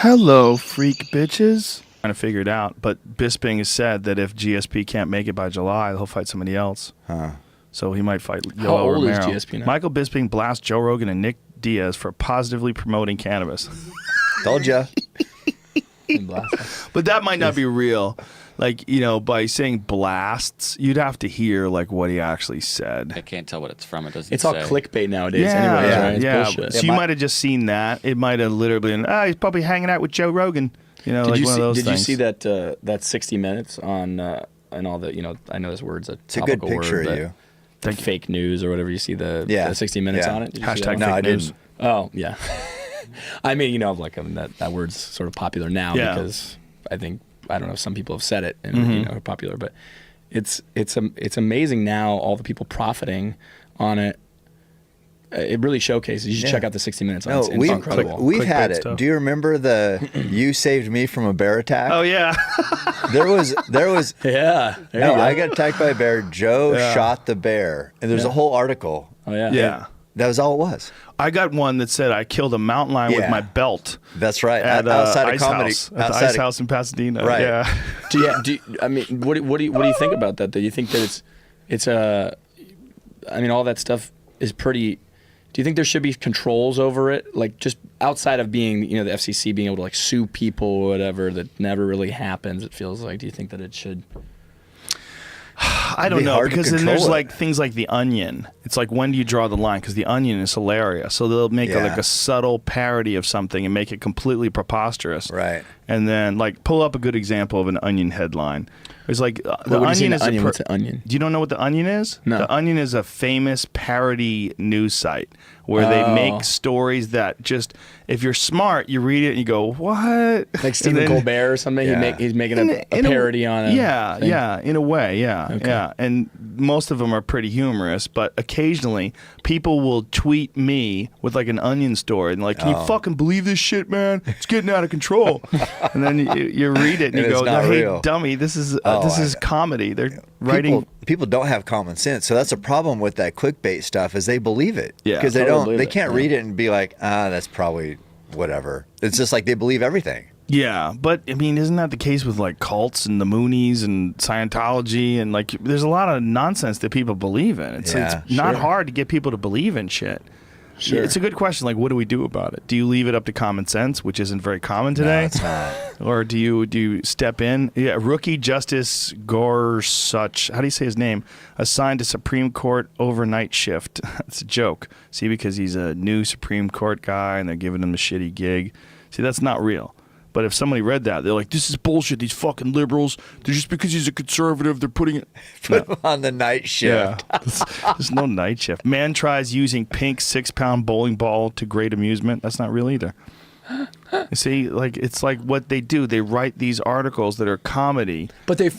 Hello, freak bitches. Trying to figure it out, but Bisping has said that if GSP can't make it by July, he'll fight somebody else. Huh. So he might fight Yoel How old Romero. is GSP now? Michael Bisping blasts Joe Rogan and Nick Diaz for positively promoting cannabis. Told ya. But that might not be real. Like, you know, by saying blasts, you'd have to hear like what he actually said. I can't tell what it's from. It doesn't. It's all say. clickbait nowadays. Yeah, Anyways, right? It's yeah. bullshit. So you might have just seen that. It might have literally been, he's probably hanging out with Joe Rogan. You know, like one of those Did things. you see that 60 Minutes on and all the, you know, I know this word's It's a good picture of you. The fake news or whatever, you see the 60 Minutes on it? Did you see Hashtag that? fake I news. didn't. Oh, yeah. I mean, you know, that word's sort of popular now because I don't know, some people have said it and you know, are popular, but it's amazing now all the people profiting on it. It really showcases. You should check out the 60 Minutes. No, It's incredible. We've had Clickbait it. stuff. Do you remember the "You saved me from a bear attack"? Oh, yeah. There was. Yeah. There No, you go. I got attacked by a bear. Joe shot the bear, and there's a whole article. Oh, yeah. Yeah. That was all it was. I got one that said I killed a mountain lion with Yeah. my belt. That's right. At outside of Ice comedy, House, at the Ice House in Pasadena. Right. Yeah. I mean, what do you think about that? Do you think that it's I mean, all that stuff is pretty. Do you think there should be controls over it, like just outside of being, you know, the FCC being able to like sue people or whatever that never really happens? It feels like. Do you think that it should? I don't be know, hard to because then control there's it. like things like The Onion. It's like, when do you draw the line? Because The Onion is hilarious. So they'll make like a subtle parody of something and make it completely preposterous. Right. And then like pull up a good example of an Onion headline. It's like What do you see in The Onion? What's The Onion? Do you don't know what The Onion is? No. The Onion is a famous parody news site where they make stories that just, if you're smart, you read it and you go, what? Like Stephen Colbert or something? Yeah. He's making a parody on it. Yeah, in a way, yeah. And most of them are pretty humorous, but occasionally people will tweet me with like an Onion story and like, can you fucking believe this shit, man? It's getting out of control. And then you read it and you And go, it's not hey, real. dummy, this is comedy. They're writing. People don't have common sense, so that's a problem with that clickbait stuff. Is they believe it, Yeah. because Totally they can't read it and be like, that's probably whatever. It's just like they believe everything. Yeah, but I mean, isn't that the case with like cults and the Moonies and Scientology and like there's a lot of nonsense that people believe in. It's not hard to get people to believe in shit. Sure. It's a good question. Like, what do we do about it? Do you leave it up to common sense, which isn't very common today? No, it's not. Or do you step in? Yeah, rookie Justice Gorsuch, how do you say his name? Assigned to Supreme Court overnight shift. It's a joke. See, because he's a new Supreme Court guy and they're giving him a shitty gig. See, that's not real. But if somebody read that, they're like, this is bullshit. These fucking liberals, they're just because he's a conservative, they're putting it. Put him on the night shift. Yeah. There's no night shift. Man tries using pink 6-pound bowling ball to great amusement. That's not real either. You see, like, it's like what they do. They write these articles that are comedy. But they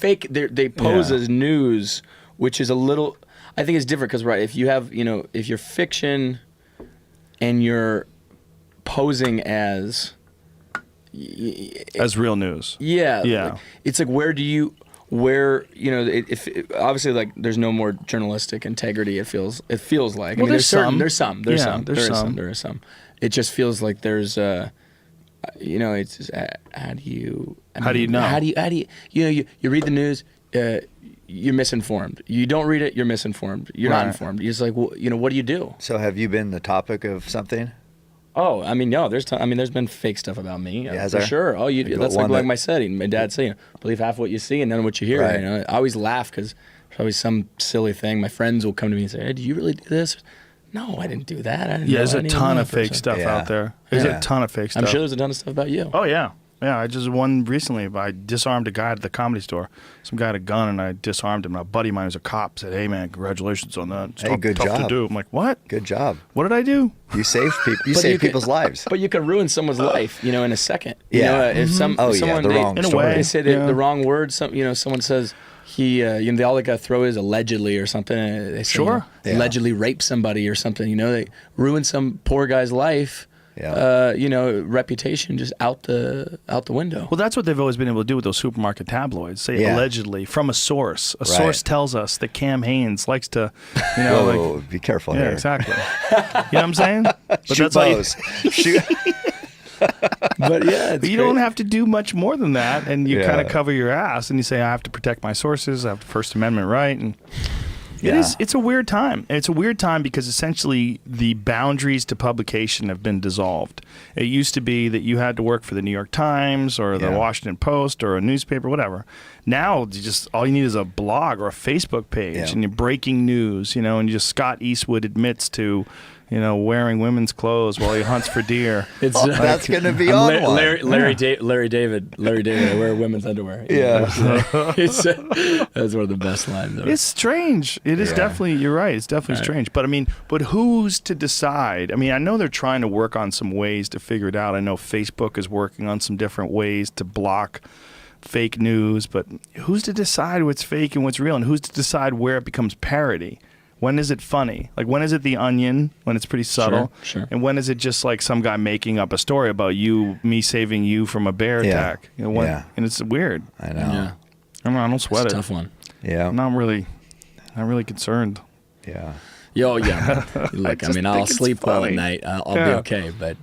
pose as news, which is a little. I think it's different because if you have, you know, if you're fiction, and you're posing as As real news. Yeah. Yeah. Like, it's like, where you know, if obviously, like, there's no more journalistic integrity. It feels like. Well, I mean, there's some. There's some. There is some. It just feels like there's you know, it's just, how do you know? How do you you know, you read the news, you're misinformed. You don't read it, you're misinformed. You're not informed. You're just like, well, you know, what do you do? So have you been the topic of something? Oh, I mean, no. There's been fake stuff about me. Has for there? sure. Oh, that's like my setting. My dad said, you know, believe half what you see and none of what you hear. Right. You know, I always laugh because there's always some silly thing. My friends will come to me and say, "Hey, do you really do this?" No, I didn't do that. I didn't There's know a any ton that of fake person. stuff out there. There's a ton of fake stuff. I'm sure there's a ton of stuff about you. Oh, yeah. Yeah, I just won recently. I disarmed a guy at the Comedy Store. Some guy had a gun, and I disarmed him. A buddy of mine who's a cop said, hey, man, congratulations on that. It's Good tough job. to do. I'm like, what? Good job. What did I do? You saved people. You saved people's lives. But you could ruin someone's life, you know, in a second. Yeah. You know, if someone the wrong In a story. way. they say the wrong word. You know, someone says he, you know, they all they got to throw is allegedly or something. And they say, Sure. you know, allegedly raped somebody or something. You know, they ruin some poor guy's life. Yeah. You know, reputation just out the window. Well, that's what they've always been able to do with those supermarket tabloids. Say allegedly from a source. A source tells us that Cam Haines likes to, you know, Whoa, be careful yeah, here. exactly. You know what I'm saying? But Shoot that's how you- bows. Shoot. But yeah, but you don't have to do much more than that, and you kind of cover your ass, and you say, I have to protect my sources, I have the First Amendment right, and it's a weird time. And it's a weird time because essentially the boundaries to publication have been dissolved. It used to be that you had to work for the New York Times or the Washington Post or a newspaper, whatever. Now, all you need is a blog or a Facebook page, and you're breaking news, and just Scott Eastwood admits to, wearing women's clothes while he hunts for deer. That's going to be on one. Larry David, I wear women's underwear. That's one of the best lines ever. It's strange. It is definitely, you're right, it's definitely strange. But but who's to decide? I mean, I know they're trying to work on some ways to figure it out. I know Facebook is working on some different ways to block fake news, but who's to decide what's fake and what's real, and who's to decide where it becomes parody? When is it funny? Like, when is it The Onion, when it's pretty subtle? Sure. And when is it just like some guy making up a story about me saving you from a bear attack? And it's weird. I know. Yeah. I don't sweat It's it. a tough one. Yeah. I'm not really concerned. Yeah. Look, I'll sleep well at night. I'll be okay, but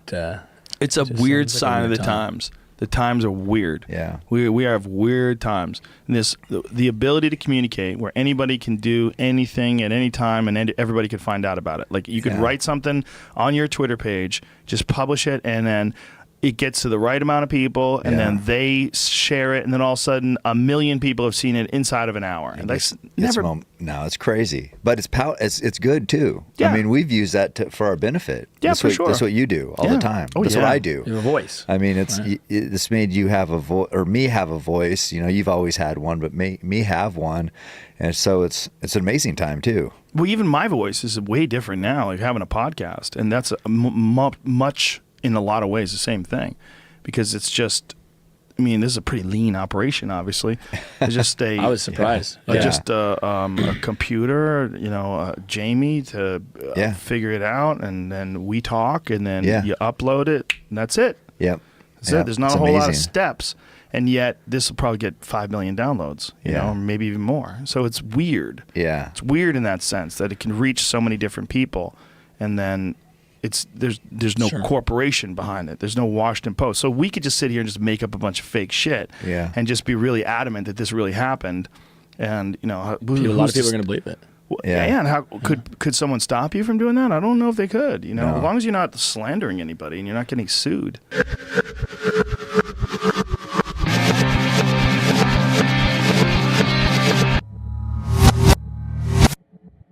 it's a weird sign of the times. The times are weird. Yeah. We have weird times. And the ability to communicate where anybody can do anything at any time and everybody can find out about it. Like, you could write something on your Twitter page, just publish it, and then it gets to the right amount of people, and then they share it, and then all of a sudden 1 million people have seen it inside of an hour. And that's never. It's crazy, but it's good too. Yeah. I mean, we've used that for our benefit. Yeah, that's for sure. That's what you do all the time. That's what I do. You have a voice. I mean, this made you have a voice, or me have a voice. You've always had one, but me have one, and so it's an amazing time too. Well, even my voice is way different now. Like having a podcast, and that's much. In a lot of ways, the same thing, because it's just, this is a pretty lean operation, obviously. It's just I was surprised. Just a computer, Jamie to figure it out, and then we talk, and then you upload it, and that's it. Yep. That's it. There's not a whole lot of steps, and yet this will probably get 5 million downloads, or maybe even more. So it's weird. Yeah. It's weird in that sense that it can reach so many different people, and then there's no corporation behind it. There's no Washington Post. So we could just sit here and just make up a bunch of fake shit and just be really adamant that this really happened. And, a lot of people are going to believe it. And how could someone stop you from doing that? I don't know if they could, as long as you're not slandering anybody and you're not getting sued.